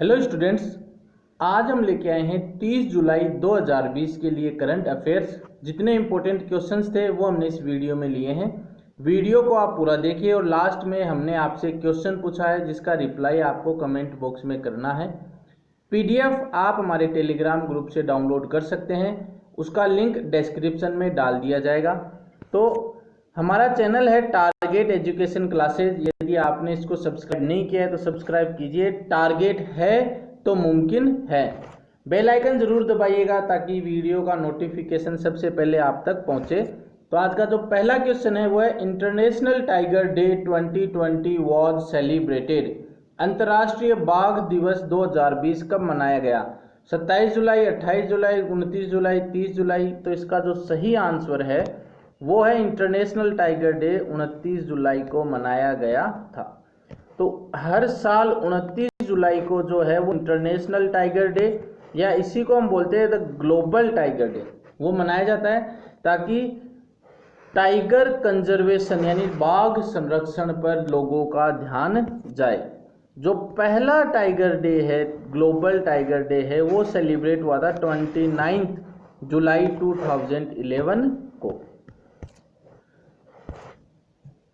Hello students, आज हम लेके आए हैं 30 जुलाई 2020 के लिए करंट अफेयर्स। जितने इंपॉर्टेंट क्वेश्चंस थे वो हमने इस वीडियो में लिए हैं। वीडियो को आप पूरा देखिए और लास्ट में हमने आपसे क्वेश्चन पूछा है जिसका रिप्लाई आपको कमेंट बॉक्स में करना है। पीडीएफ आप हमारे टेलीग्राम ग्रुप से डाउनलोड कर सकते हैं, उसका लिंक डिस्क्रिप्शन में डाल दिया जाएगा। तो हमारा चैनल है टारगेट एजुकेशन क्लासेज, यदि आपने इसको सब्सक्राइब नहीं किया है तो सब्सक्राइब कीजिए। टारगेट है तो मुमकिन है। बेल आइकन जरूर दबाइएगा ताकि वीडियो का नोटिफिकेशन सबसे पहले आप तक पहुंचे। तो आज का जो पहला क्वेश्चन है वो है, international tiger day 2020 was celebrated. अंतर्राष्ट्रीय बाघ दिवस 2020 कब मनाया गया? 27 जुलाई, 28 जुलाई, 29 जुलाई, 30 जुलाई। तो इसका जो सही आंसर है वो है इंटरनेशनल टाइगर डे 29 जुलाई को मनाया गया था। तो हर साल 29 जुलाई को जो है वो इंटरनेशनल टाइगर डे या इसी को हम बोलते हैं द ग्लोबल टाइगर डे वो मनाया जाता है ताकि टाइगर कंजर्वेशन यानी बाघ संरक्षण पर लोगों का ध्यान जाए। जो पहला टाइगर डे है, ग्लोबल टाइगर डे है, वो सेलिब्रेट हुआ था 29 जुलाई 2011 को।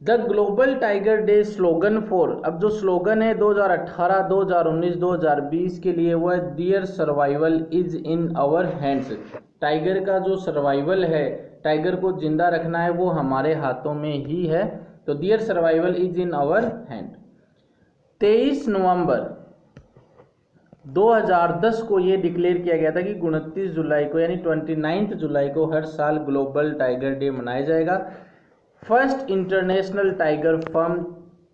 The global tiger day slogan for, अब जो स्लोगन है 2018, 2019, 2020 के लिए वो है deer survival is in our hands. Tiger का जो सर्वाइवल है, टाइगर को जिंदा रखना है, वो हमारे हाथों में ही है। तो deer survival is in our hand. 23 नवंबर 2010 को ये डिक्लेयर किया गया था कि 29 जुलाई को यानी 29 जुलाई को हर साल ग्लोबल टाइगर डे मनाया जाएगा। फर्स्ट इंटरनेशनल टाइगर फर्म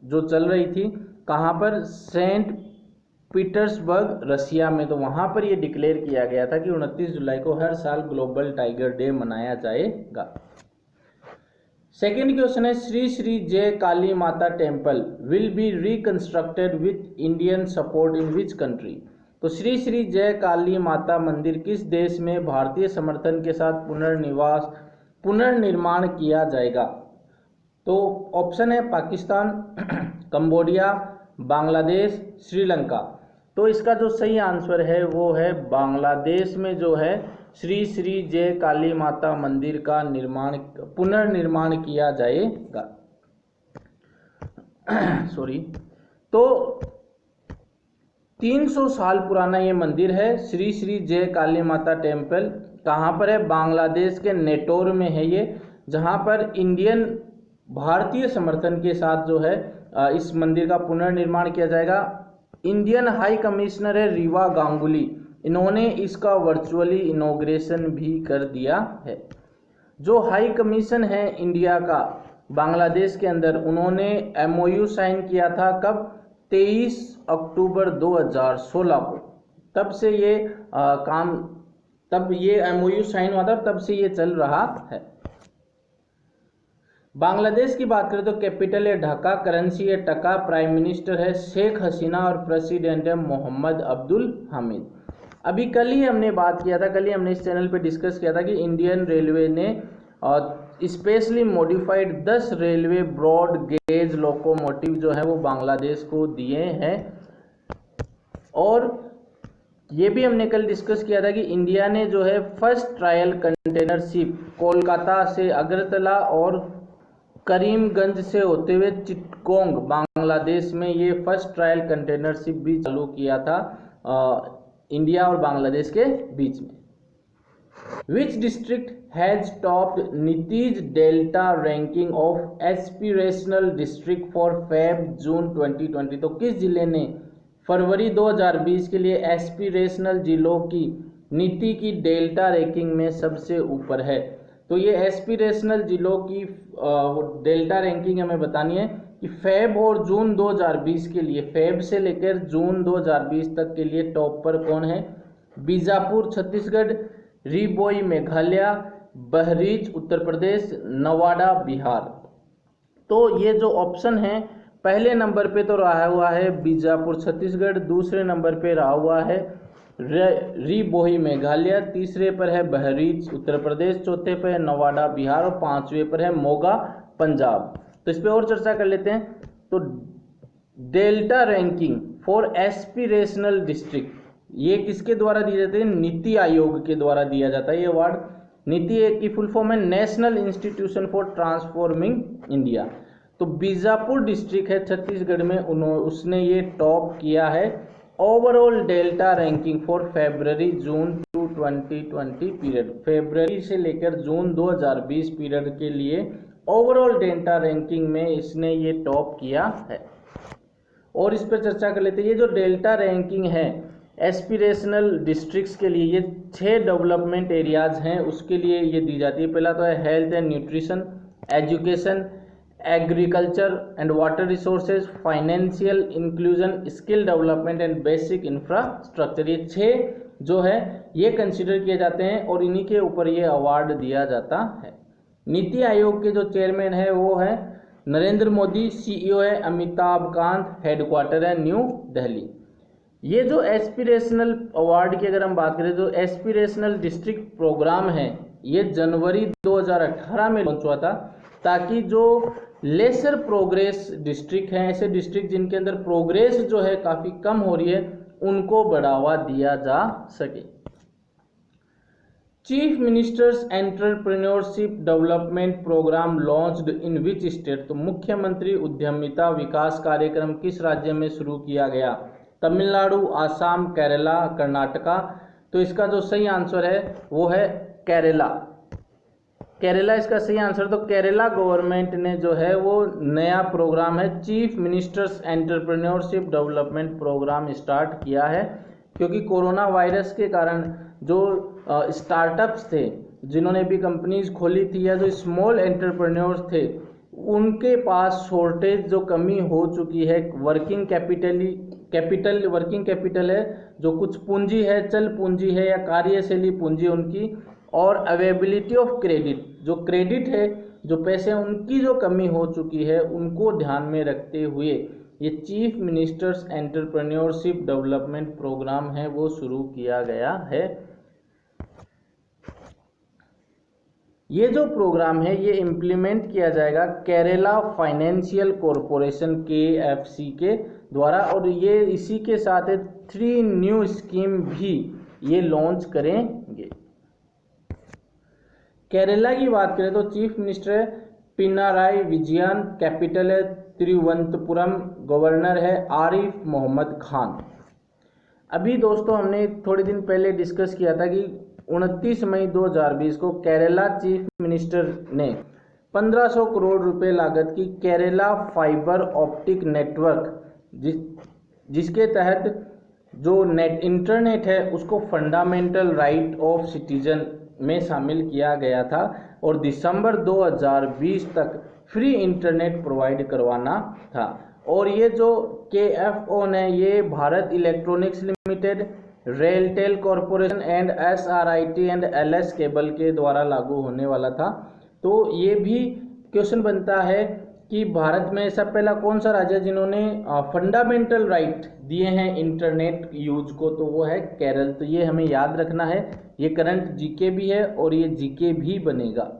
जो चल रही थी कहाँ पर? सेंट पीटर्सबर्ग, रशिया में। तो वहाँ पर ये डिक्लेयर किया गया था कि 29 जुलाई को हर साल ग्लोबल टाइगर डे मनाया जाएगा। सेकेंड क्वेश्चन है, श्री श्री जय काली माता temple will be reconstructed with Indian support in which country? तो श्री श्री जय काली माता मंदिर किस देश में भारतीय समर्थन के साथ पुनर्निर्माण किया जाएगा? तो ऑप्शन है पाकिस्तान, कंबोडिया, बांग्लादेश, श्रीलंका। तो इसका जो सही आंसर है वो है बांग्लादेश में जो है श्री श्री जय काली माता मंदिर का पुनर्निर्माण किया जाएगा। सॉरी। तो 300 साल पुराना ये मंदिर है, श्री श्री जय काली माता टेम्पल। कहाँ पर है? बांग्लादेश के नेटोर में है ये, जहाँ पर भारतीय समर्थन के साथ जो है इस मंदिर का पुनर्निर्माण किया जाएगा। इंडियन हाई कमिश्नर है रीवा गांगुली, इन्होंने इसका वर्चुअली इनॉग्रेशन भी कर दिया है। जो हाई कमीशन है इंडिया का बांग्लादेश के अंदर, उन्होंने एमओयू साइन किया था कब? 23 अक्टूबर 2016 को। तब से ये तब ये एमओयू साइन हुआ था, तब से ये चल रहा है। बांग्लादेश की बात करें तो कैपिटल है ढाका, करेंसी है टका, प्राइम मिनिस्टर है शेख हसीना और प्रेसिडेंट है मोहम्मद अब्दुल हामिद। अभी कल ही हमने बात किया था, कल ही हमने इस चैनल पे डिस्कस किया था कि इंडियन रेलवे ने specially modified 10 railway broad gauge locomotive जो है वो बांग्लादेश को दिए हैं। और ये भी हमने कल डिस्कस किया था कि इंडिया ने जो है first trial container ship Kolkata से अगरतला और करीमगंज से होते हुए चिटगोंग बांग्लादेश में ये फर्स्ट ट्रायल कंटेनर शिप भी चालू किया था इंडिया और बांग्लादेश के बीच में। Which district has topped NITI's delta ranking of aspirational district for Feb June 2020? तो किस जिले ने फरवरी 2020 के लिए एस्पिरेशनल जिलों की नीति की डेल्टा रैंकिंग में सबसे ऊपर है? तो ये एस्पिरेशनल जिलों की डेल्टा रैंकिंग हमें बतानी है कि फेब और जून 2020 के लिए, फेब से लेकर जून 2020 तक के लिए टॉप पर कौन है? बीजापुर छत्तीसगढ़, रिबोई मेघालय, बहरीच उत्तर प्रदेश, नवादा बिहार। तो ये जो ऑप्शन है, पहले नंबर पे तो रहा हुआ है बीजापुर छत्तीसगढ़, दूसरे नंबर पे रहा हुआ है रिबोई मेघालय, तीसरे पर है बहरीच उत्तर प्रदेश, चौथे पर है नवादा बिहार और पांचवें पर है मोगा पंजाब। तो इस पर और चर्चा कर लेते हैं। तो delta ranking for aspirational district, ये किसके द्वारा दिए जाते हैं? नीति आयोग के द्वारा दिया जाता है ये अवार्ड। नीति आयोग की फुल फॉर्म है national institution for transforming India. तो बीजापुर डिस्ट्रिक्ट है छत्तीसगढ़ में, उसने ये टॉप किया है overall delta ranking for February June to 2020 पीरियड। फेब्रवरी से लेकर जून 2020 पीरियड के लिए ओवरऑल डेल्टा रैंकिंग में इसने ये टॉप किया है। और इस पर चर्चा कर लेते हैं। ये जो डेल्टा रैंकिंग है एस्पिरेशनल डिस्ट्रिक्ट्स के लिए, ये 6 डेवलपमेंट एरियाज हैं उसके लिए ये दी जाती है। पहला तो है health and nutrition, education, agriculture and water resources, financial inclusion, skill development and basic infrastructure. ये 6 जो है ये कंसिडर किए जाते हैं और इन्हीं के ऊपर ये अवार्ड दिया जाता है। नीति आयोग के जो चेयरमैन है वो है नरेंद्र मोदी, सीईओ है अमिताभ कांत, हेडक्वार्टर है न्यू दिल्ली। ये जो एस्पिरेशनल अवार्ड की अगर हम बात करें, जो एस्पिरेशनल डिस्ट्रिक्ट प्रोग्राम है ये जनवरी 2018 में लॉन्च हुआ था, ताकि जो लेसर प्रोग्रेस डिस्ट्रिक्ट हैं, ऐसे डिस्ट्रिक्ट जिनके अंदर प्रोग्रेस जो है काफ़ी कम हो रही है, उनको बढ़ावा दिया जा सके। Chief ministers entrepreneurship development programme launched in which state? तो मुख्यमंत्री उद्यमिता विकास कार्यक्रम किस राज्य में शुरू किया गया? तमिलनाडु, आसाम, केरला, कर्नाटका। तो इसका जो सही आंसर है वो है केरला। केरला इसका सही आंसर। तो केरला गवर्नमेंट ने जो है वो नया प्रोग्राम है chief ministers entrepreneurship development programme start किया है, क्योंकि कोरोना वायरस के कारण जो स्टार्टअप्स थे, जिन्होंने भी कंपनीज खोली थी, या जो स्मॉल एंटरप्रेन्योर्स थे, उनके पास शॉर्टेज जो कमी हो चुकी है, वर्किंग कैपिटल है, जो कुछ पूंजी है, चल पूंजी है या कार्यशैली पूंजी उनकी, और अवेबिलिटी ऑफ क्रेडिट, जो क्रेडिट है, जो पैसे उनकी जो कमी हो चुकी है, उनको ध्यान में रखते हुए ये chief ministers entrepreneurship development programme है वो शुरू किया गया है। ये जो प्रोग्राम है ये इम्प्लीमेंट किया जाएगा केरला फाइनेंशियल कॉरपोरेशन KFC के द्वारा, और ये इसी के साथ 3 न्यू स्कीम भी ये लॉन्च करेंगे। केरला की बात करें तो चीफ मिनिस्टर है पिनाराई विजयन, कैपिटल है तिरुवनंतपुरम, गवर्नर है आरिफ मोहम्मद खान। अभी दोस्तों हमने थोड़े दिन पहले डिस्कस किया था कि 29 मई 2020 को केरला चीफ मिनिस्टर ने 1500 करोड़ रुपए लागत की केरला फाइबर ऑप्टिक नेटवर्क, जिसके तहत जो इंटरनेट है उसको फंडामेंटल राइट ऑफ सिटीजन में शामिल किया गया था, और दिसंबर 2020 तक फ्री इंटरनेट प्रोवाइड करवाना था। और ये जो KFO ने ये Bharat electronics limited, RailTel corporation and SRIT and LS cable के द्वारा लागू होने वाला था। तो ये भी क्वेश्चन बनता है कि भारत में ऐसा पहला कौन सा राज्य है जिन्होंने फंडामेंटल राइट दिए हैं इंटरनेट यूज को? तो वो है केरल। तो ये हमें याद रखना है, ये करंट जीके भी है और ये जीके भी बनेगा।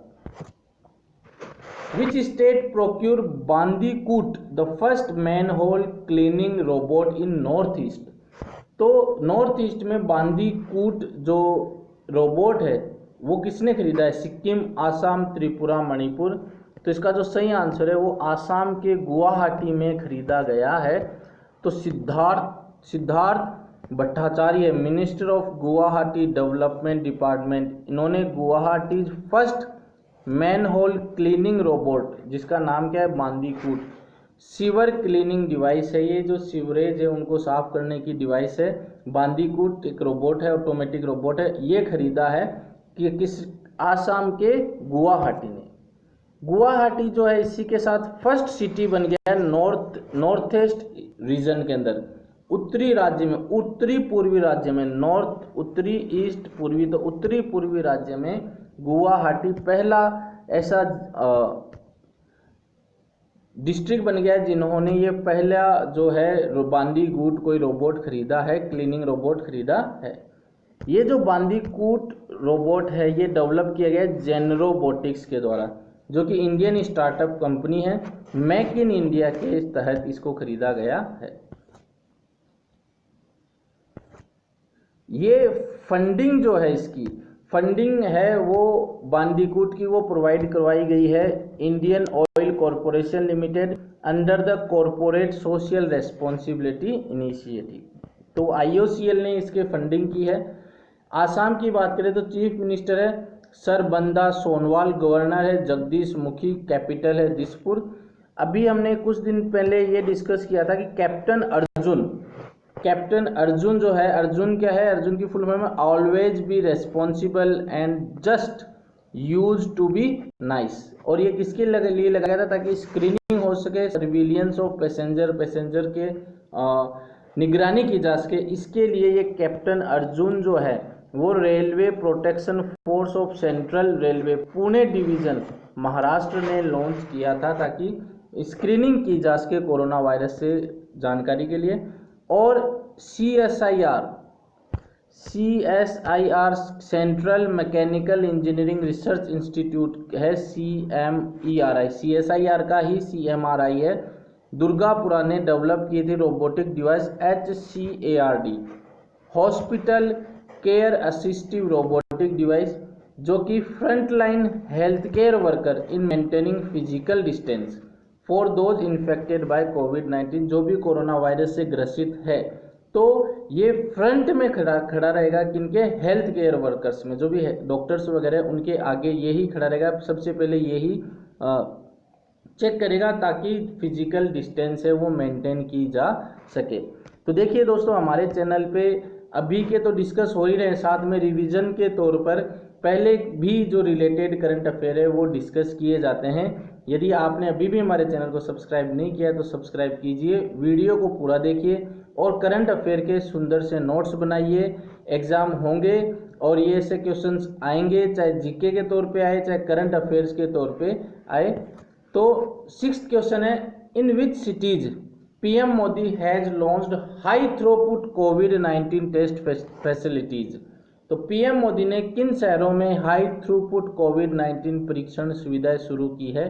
Which state procure Bandicoot the first manhole cleaning robot in north east? तो नॉर्थ ईस्ट में बांदीकूट जो रोबोट है वो किसने खरीदा है? सिक्किम, आसाम, त्रिपुरा, मणिपुर। तो इसका जो सही आंसर है वो आसाम के गुवाहाटी में खरीदा गया है। तो Siddhartha Bhattacharya, minister of Guwahati development department, इन्होंने Guwahati first manhole cleaning robot, जिसका नाम क्या है? बांदीकूट। सीवर क्लीनिंग डिवाइस है, ये जो सीवरेज है उनको साफ करने की डिवाइस है। बांदीकूट एक रोबोट है, ऑटोमेटिक रोबोट है, ये खरीदा है कि किस? आसाम के गुवाहाटी ने। गुवाहाटी जो है इसी के साथ फर्स्ट सिटी बन गया है नॉर्थ ईस्ट रीजन के अंदर, उत्तरी राज्य में, उत्तरी पूर्वी राज्य में, नॉर्थ उत्तरी ईस्ट पूर्वी, तो उत्तरी पूर्वी राज्य में गुवाहाटी पहला ऐसा डिस्ट्रिक्ट बन गया है जिन्होंने ये पहला जो है बांदीकूट कोई रोबोट खरीदा है, क्लीनिंग रोबोट खरीदा है। ये जो बांदीकूट रोबोट है ये डेवलप किया गया है जेनरोबोटिक्स के द्वारा, जो कि इंडियन स्टार्टअप कंपनी है। मेक इन इंडिया के तहत इसको खरीदा गया है। ये फंडिंग जो है, इसकी फंडिंग है वो बांदीकुट की वो प्रोवाइड करवाई गई है Indian oil corporation limited under the corporate social responsibility initiative. तो IOCL ने इसके फंडिंग की है। आसाम की बात करें तो चीफ मिनिस्टर है सरबंदा सोनोवाल, गवर्नर है जगदीश मुखी, कैपिटल है दिसपुर। अभी हमने कुछ दिन पहले ये डिस्कस किया था कि कैप्टन अर्जुन जो है, अर्जुन क्या है, अर्जुन की फुल फॉर्म है always be responsible and just use to be nice. और ये किसके लिए लगाया था, ताकि स्क्रीनिंग हो सके, सर्विलियंस ऑफ पैसेंजर के निगरानी की जा सके। इसके लिए ये कैप्टन अर्जुन जो है वो railway protection force of central railway Pune division Maharashtra ने लॉन्च किया था, ताकि स्क्रीनिंग की जा सके कोरोना वायरस से जानकारी के लिए। और CSIR central mechanical engineering research institute है, CMERI, CSIR का ही CMRI है। दुर्गापुरा ने डेवलप की थी robotic device HCARD, hospital care assistive robotic device, जो कि front line health care worker in maintaining physical distance for those infected by कोविड-19, जो भी कोरोना वायरस से ग्रसित है। तो ये फ्रंट में खड़ा रहेगा किनके, हेल्थ केयर वर्कर्स में, जो भी डॉक्टर्स वगैरह उनके आगे यही खड़ा रहेगा, सबसे पहले यही चेक करेगा ताकि फिजिकल डिस्टेंस है वो मेंटेन की जा सके। तो देखिए दोस्तों, हमारे चैनल पे अभी के तो डिस्कस हो ही रहे हैं, साथ में रिवीजन के तौर पर पहले भी जो रिलेटेड करंट अफेयर है वो डिस्कस किए जाते हैं। यदि आपने अभी भी हमारे चैनल को सब्सक्राइब नहीं किया है तो सब्सक्राइब कीजिए, वीडियो को पूरा देखिए और करंट अफेयर के सुंदर से नोट्स बनाइए। एग्जाम होंगे और ये ऐसे क्वेश्चंस आएंगे, चाहे जीके के तौर पे आए चाहे करंट अफेयर्स के तौर पे आए। तो 6th क्वेश्चन है, in which cities PM Modi has launched high throughput कोविड-19 टेस्ट फैसिलिटीज। तो PM मोदी ने किन शहरों में हाई थ्रूपुट कोविड-19 परीक्षण सुविधाएं शुरू की है,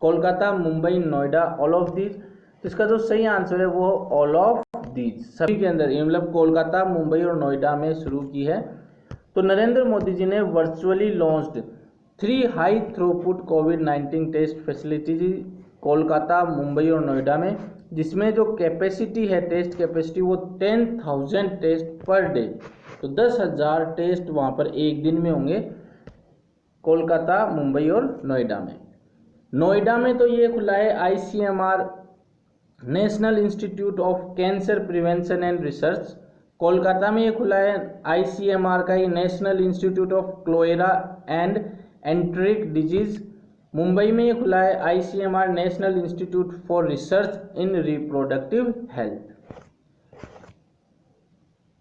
Kolkata, Mumbai, Noida, all of these. तो इसका जो सही आंसर है वो ऑल ऑफ दीज, सभी के अंदर, मतलब कोलकाता, मुंबई और नोएडा में शुरू की है। तो नरेंद्र मोदी जी ने वर्चुअली लॉन्च्ड 3 हाई थ्रूपुट कोविड-19 टेस्ट फैसिलिटीज कोलकाता, मुंबई और नोएडा में, जिसमें जो कैपेसिटी है, टेस्ट कैपेसिटी, वो 10,000 टेस्ट पर डे। तो 10,000 टेस्ट वहाँ पर एक दिन में होंगे कोलकाता, मुंबई और नोएडा में। नोएडा में तो ये खुला है ICMR national institute of cancer prevention and research. Kolkata में ये खुला है ICMR का ही national institute of cholera and enteric disease. Mumbai में ये खुला है ICMR national institute for research in reproductive health.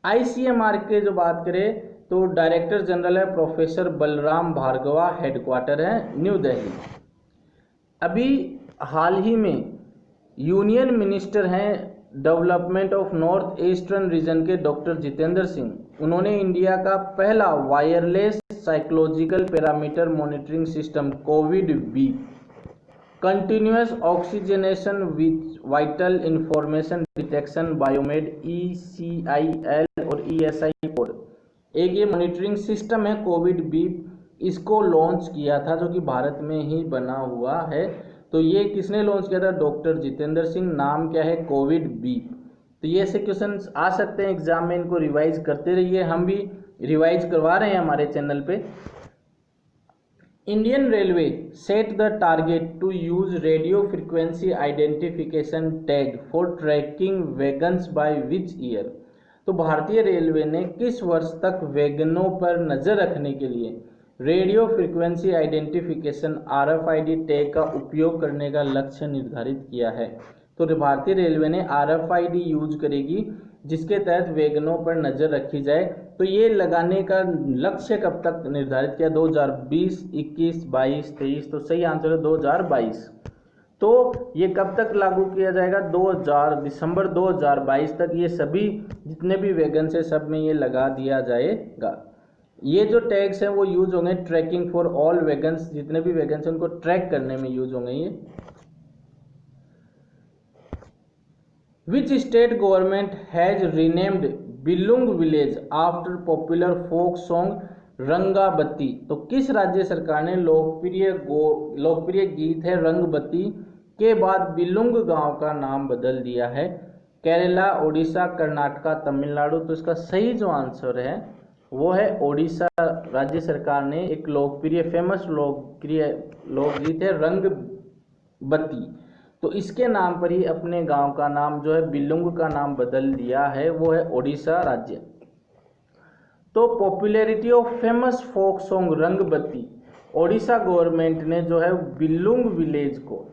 ICMR के जो बात करें तो डायरेक्टर जनरल है प्रोफेसर बलराम भार्गवा, हेडक्वार्टर है न्यू दिल्ली। अभी हाल ही में यूनियन मिनिस्टर हैं development of north eastern region के डॉक्टर जितेंद्र सिंह, उन्होंने इंडिया का पहला wireless psychological parameter monitoring system कोविड-B continuous oxygenation with vital information detection biomed ECIL और ESI कोड, एक ये मॉनिटरिंग सिस्टम है कोविड-B, इसको लॉन्च किया था, जो कि भारत में ही बना हुआ है। तो ये किसने लॉन्च किया था, डॉक्टर जितेंद्र सिंह। नाम क्या है, कोविड-B। तो ये ऐसे क्वेश्चन आ सकते हैं एग्जाम में, इनको रिवाइज करते रहिए, हम भी रिवाइज करवा रहे हैं हमारे चैनल पे। Indian railway set the target to use radio frequency identification tag for tracking wagons by which year. तो भारतीय रेलवे ने किस वर्ष तक वैगनों पर नजर रखने के लिए radio frequency identification RFID tag का उपयोग करने का लक्ष्य निर्धारित किया है। तो भारतीय रेलवे ने RFID यूज करेगी, जिसके तहत वैगनों पर नजर रखी जाए। तो ये लगाने का लक्ष्य कब तक निर्धारित किया, 2020, 21, 22, 23। तो सही आंसर है 2022। तो ये कब तक लागू किया जाएगा, दिसंबर 2022 तक ये सभी जितने भी वैगन्स है सब में ये लगा दिया जाएगा। ये जो टैग्स हैं वो यूज होंगे ट्रैकिंग फॉर ऑल वैगन्स, जितने भी वैगन्स हैं उनको ट्रैक करने में यूज होंगे ये। Which state government has renamed Bilung village after popular folk song Rangabati. तो किस राज्य सरकार ने लोकप्रिय गीत है रंगबत्ती के बाद बिलुंग गांव का नाम बदल दिया है? केरला, ओडिशा, कर्नाटका, तमिलनाडु। तो इसका सही जो आंसर है वो है ओडिशा राज्य सरकार ने एक लोकप्रिय फेमस लोकगीत है रंगबत्ती, तो इसके नाम पर ही अपने गांव का नाम जो है बिलुंग का नाम बदल दिया है, वो है ओडिशा राज्य। तो popularity of famous folk song Rangabati, Odisha government ने जो है बिलुंग विलेज को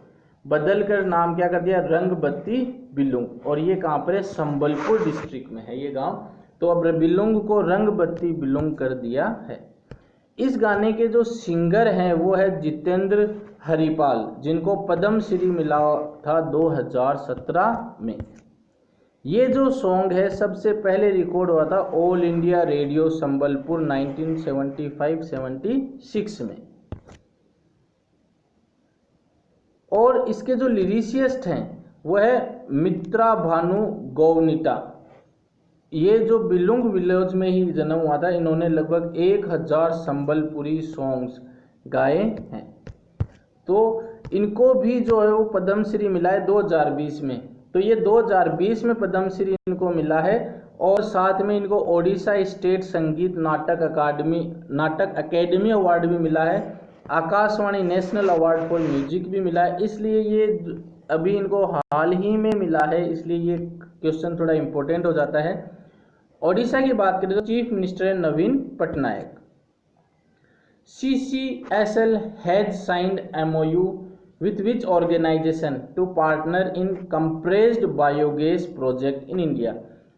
बदलकर नाम क्या कर दिया, रंगबत्ती बिलुंग, और ये कहाँ पर है, संबलपुर डिस्ट्रिक्ट में है ये गांव। तो अब बिलुंग को रंगबत्ती बिलुंग कर दिया है। इस गाने के जो सिंगर हैं वो है जितेंद्र हरिपाल, जिनको पद्म श्री मिला था 2017 में। ये जो सॉन्ग है सबसे पहले रिकॉर्ड हुआ था ऑल इंडिया रेडियो संबलपुर 1975-76 में। और इसके जो लिरिसिस्ट हैं वो है मित्रा भानु गौनिटा। ये जो बिलुंग विलेज में ही जन्म हुआ था, इन्होंने लगभग 1000 संबलपुरी सॉन्ग्स गाए हैं। तो इनको भी जो है वो पद्मश्री मिला है 2020 में। तो ये 2020 में पद्मश्री इनको मिला है, और साथ में इनको ओडिशा स्टेट संगीत नाटक अकेडमी अवार्ड भी मिला है, Akashvani national award for music भी मिला है। इसलिए ये अभी इनको हाल ही में मिला है, इसलिए ये क्वेश्चन थोड़ा इंपॉर्टेंट हो जाता है। ओडिशा की बात करें तो चीफ मिनिस्टर है नवीन Patnaik. CCSL has signed MOU with which organization to partner in compressed biogas project in India?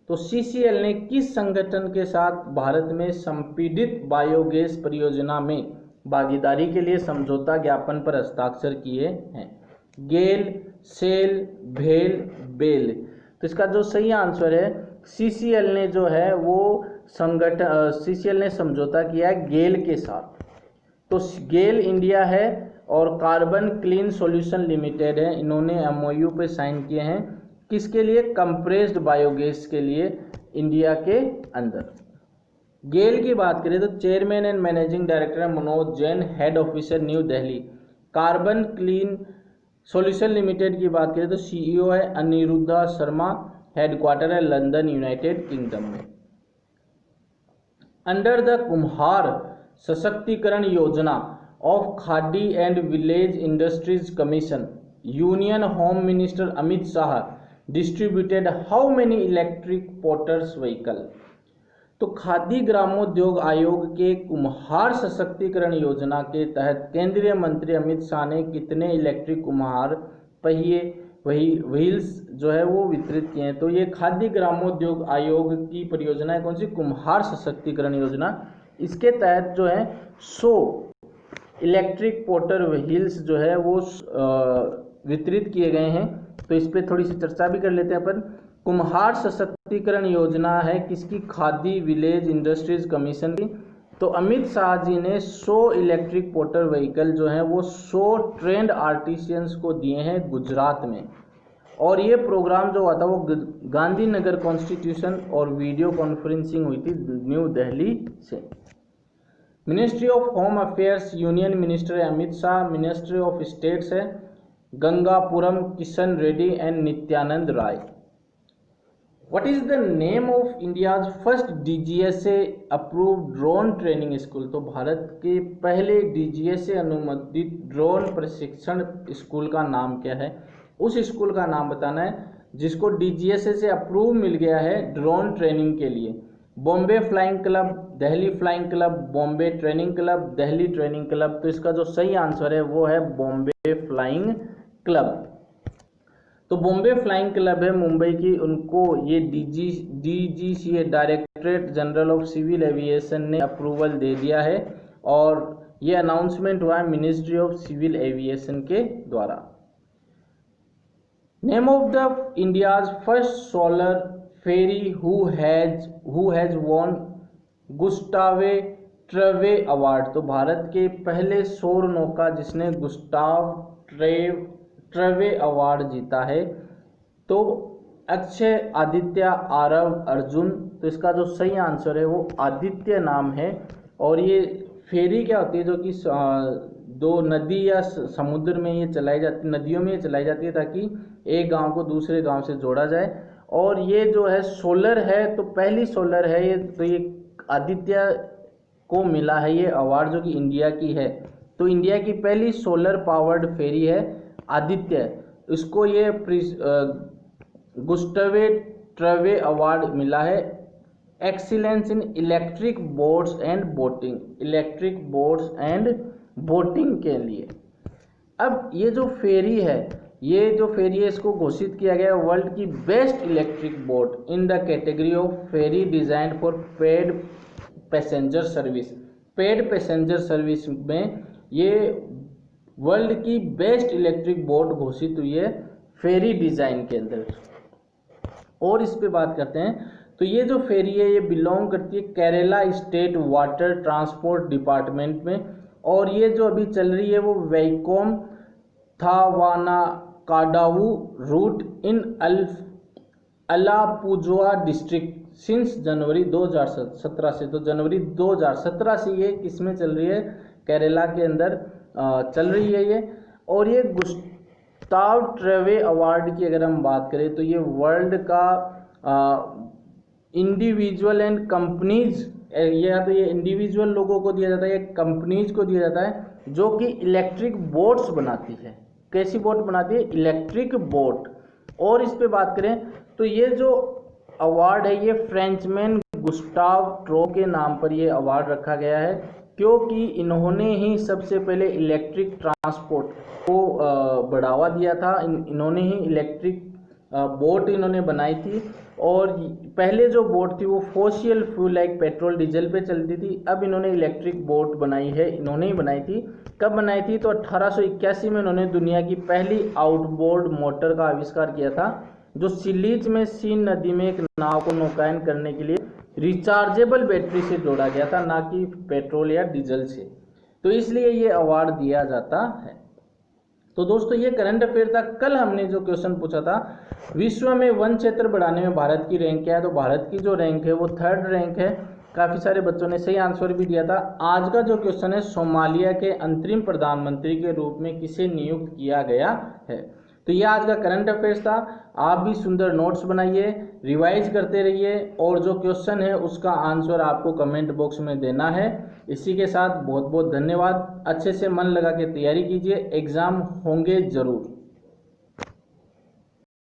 तो CCL ने किस संगठन के साथ भारत में संपीड़ित बायोगैस परियोजना में भागीदारी के लिए समझौता ज्ञापन पर हस्ताक्षर किए हैं? गेल, सेल, भेल, बेल। तो इसका जो सही आंसर है CCL ने जो है वो CCL ने समझौता किया है गेल के साथ। तो गेल इंडिया है और कार्बन क्लीन सॉल्यूशन लिमिटेड है, इन्होंने MOU पे साइन किए हैं। किसके लिए? कंप्रेस्ड बायोगैस के लिए इंडिया के अंदर। गेल की बात करें तो चेयरमैन एंड मैनेजिंग डायरेक्टर है Manoj Jain, head officer new Delhi. Carbon clean solution limited की बात करें तो CEO है अनिरुद्धा शर्मा, हेडक्वार्टर है लंदन यूनाइटेड किंगडम में। अंडर द कुम्हार सशक्तिकरण योजना of khadi and village industries commission, union home minister Amit Shah distributed how many electric porters vehicle? तो खादी ग्रामोद्योग आयोग के कुम्हार सशक्तिकरण योजना के तहत केंद्रीय मंत्री अमित शाह ने कितने इलेक्ट्रिक कुम्हार पहिए व्हील्स जो है वो वितरित किए हैं? तो ये खादी ग्रामोद्योग आयोग की परियोजना है, कौन सी? कुम्हार सशक्तिकरण योजना। इसके तहत जो है 100 इलेक्ट्रिक पोर्टर व्हील्स जो है वो वितरित किए गए हैं। तो इस पर थोड़ी सी चर्चा भी कर लेते हैं अपन। कुम्हार सशक्तिकरण योजना है किसकी? खादी विलेज इंडस्ट्रीज कमीशन की। तो अमित शाह जी ने 100 इलेक्ट्रिक पोर्टर व्हीकल जो हैं वो 100 ट्रेंड आर्टिशियंस को दिए हैं गुजरात में। और ये प्रोग्राम जो हुआ था वो गांधीनगर कॉन्स्टिट्यूशन और वीडियो कॉन्फ्रेंसिंग हुई थी न्यू दिल्ली से। Ministry of home affairs union minister है Amit Shah, ministry of states है Gangapuram Kishan Reddy and Nityanand Rai. What is the name of India's first DGSA approved drone training school? तो भारत के पहले DGSA अनुमोदित ड्रोन प्रशिक्षण स्कूल का नाम क्या है? उस स्कूल का नाम बताना है जिसको DGSA से अप्रूव मिल गया है ड्रोन ट्रेनिंग के लिए। Bombay flying club, Delhi flying club, Bombay training club, Delhi training club. तो इसका जो सही आंसर है वो है बॉम्बे फ्लाइंग क्लब। तो बॉम्बे फ्लाइंग क्लब है मुंबई की, उनको ये DGCA directorate general of civil aviation ने अप्रूवल दे दिया है, और ये अनाउंसमेंट हुआ है मिनिस्ट्री ऑफ सिविल एविएशन के द्वारा। Name of the India's first solar ferry who has won Gustave Trouve award? तो भारत के पहले सौर नौका जिसने गुस्टाव ट्रेवे अवार्ड जीता है तो अक्षय, आदित्य, आरव, अर्जुन तो इसका जो सही आंसर है वो आदित्य नाम है। और ये फेरी क्या होती है, जो कि दो नदी या समुद्र में ये चलाई जाती, नदियों में ये चलाई जाती है ताकि एक गांव को दूसरे गांव से जोड़ा जाए। और ये जो है सोलर है, तो पहली सोलर है ये, तो ये आदित्य को मिला है ये अवार्ड, जो कि इंडिया की है। तो इंडिया की पहली सोलर पावर्ड फेरी है आदित्य। इसको ये गुस्टवे ट्रवे अवार्ड मिला है excellence in electric boats and boating, electric boats and boating के लिए। अब ये जो फेरी है, ये जो फेरी है इसको घोषित किया गया वर्ल्ड की best electric boat in the category of ferry designed for paid passenger service. Paid passenger service में ये वर्ल्ड की बेस्ट इलेक्ट्रिक बोट घोषित हुई है फेरी डिजाइन के अंदर। और इस पे बात करते हैं, तो ये जो फेरी है ये बिलोंग करती है Kerala state water transport department में। और ये जो अभी चल रही है वो वैकोम थावाना काडावू रूट इन अलापुजवा डिस्ट्रिक्ट सिंस जनवरी 2017 से। तो जनवरी 2017 से ये किसमें चल रही है, केरला के अंदर चल रही है ये। और ये गुस्ताव ट्रेवे अवार्ड की अगर हम बात करें तो ये वर्ल्ड का इंडिविजुअल एंड कंपनीज, या तो ये इंडिविजुअल लोगों को दिया जाता है या कंपनीज को दिया जाता है जो कि इलेक्ट्रिक बोट्स बनाती है। कैसी बोट बनाती है, इलेक्ट्रिक बोट। और इस पे बात करें तो ये जो अवार्ड है ये फ्रेंचमैन गुस्टाव ट्रो के नाम पर ये अवार्ड रखा गया है, क्योंकि इन्होंने ही सबसे पहले इलेक्ट्रिक ट्रांसपोर्ट को बढ़ावा दिया था। इन्होंने ही इलेक्ट्रिक बोट इन्होंने बनाई थी। और पहले जो बोट थी वो फोसियल फ्यूल लाइक पेट्रोल डीजल पे चलती थी। अब इन्होंने इलेक्ट्रिक बोट बनाई है, इन्होंने ही बनाई थी। कब बनाई थी, तो 1881 में इन्होंने दुनिया की पहली आउटबोर्ड मोटर का आविष्कार किया था, जो सिलीज में सीन नदी में एक नाव को नौकायन करने के लिए रिचार्जेबल बैटरी से जोड़ा गया था, ना कि पेट्रोल या डीजल से। तो इसलिए ये अवार्ड दिया जाता है। तो दोस्तों ये करंट अफेयर था। कल हमने जो क्वेश्चन पूछा था, विश्व में वन क्षेत्र बढ़ाने में भारत की रैंक क्या है, तो भारत की जो रैंक है वो 3rd रैंक है। काफ़ी सारे बच्चों ने सही आंसर भी दिया था। आज का जो क्वेश्चन है, सोमालिया के अंतरिम प्रधानमंत्री के रूप में किसे नियुक्त किया गया है। तो ये आज का करंट अफेयर्स था। आप भी सुंदर नोट्स बनाइए, रिवाइज करते रहिए, और जो क्वेश्चन है उसका आंसर आपको कमेंट बॉक्स में देना है। इसी के साथ बहुत बहुत धन्यवाद। अच्छे से मन लगा के तैयारी कीजिए, एग्जाम होंगे जरूर।